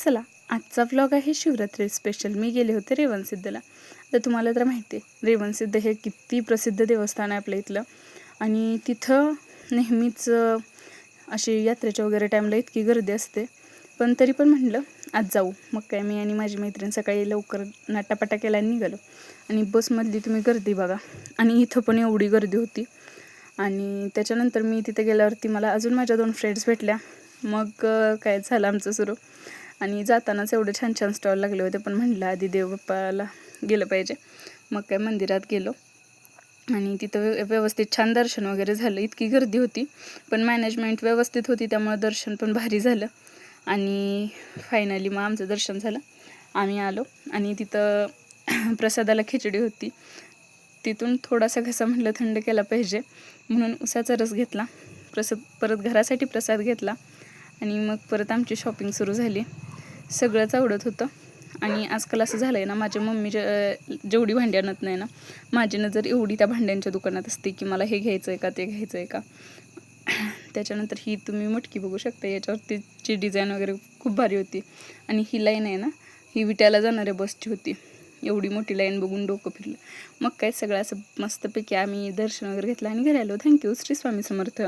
चला, आजचा व्लॉग आहे शिवरात्री स्पेशल. मी गेले होते रेवणसिद्धला. तर तुम्हाला तर माहिती आहे रेवणसिद्ध हे किती प्रसिद्ध देवस्थान आहे आपल्या इथलं. आणि तिथं नेहमीच अशी यात्रेच्या वगैरे टाईमला इतकी गर्दी असते. पण तरी पण म्हटलं आज जाऊ. मग काय मी आणि माझी मैत्रीण सकाळी लवकर नाटापाटा केला आणि निघालो. आणि बसमधली तुम्ही गर्दी बघा. आणि इथं पण एवढी गर्दी होती. आणि त्याच्यानंतर मी तिथे गेल्यावरती मला अजून माझ्या 2 फ्रेंड्स भेटल्या. मग काय झालं आमचं सुरू. आणि जातानाच एवढे छान छान स्टॉल लागले होते. पण म्हटलं आधी देवबाप्पाला गेलं पाहिजे. मग काय मंदिरात गेलो आणि तिथं व्यवस्थित छान दर्शन वगैरे झालं. इतकी गर्दी होती पण मॅनेजमेंट व्यवस्थित होती, त्यामुळे दर्शन पण भारी झालं. आणि फायनली मग आमचं दर्शन झालं. आम्ही आलो आणि तिथं प्रसादाला खिचडी होती. तिथून थोडासा घसा म्हटलं थंड केला पाहिजे म्हणून उसाचा रस घेतला. परत घरासाठी प्रसाद घेतला आणि मग परत आमची शॉपिंग सुरू झाली. सगळंच आवडत होतं. आणि आजकाल असं झालं आहे ना, माझ्या मम्मीच्या जेवढी भांडी आणत नाही ना, माझी नजर एवढी त्या भांड्यांच्या दुकानात असते की मला हे घ्यायचं आहे का ते घ्यायचं आहे का. त्याच्यानंतर ही तुम्ही मटकी बघू शकता. याच्यावरतीची डिझाईन वगैरे खूप भारी होती. आणि ही लाईन आहे ना, ही विट्याला जाणाऱ्या बसची होती. एवढी मोठी लाईन बघून डोकं फिरलं. मग काय सगळं असं मस्तपैकी आम्ही दर्शन वगैरे घेतलं आणि घरी आलो. थँक्यू. श्री स्वामी समर्थ.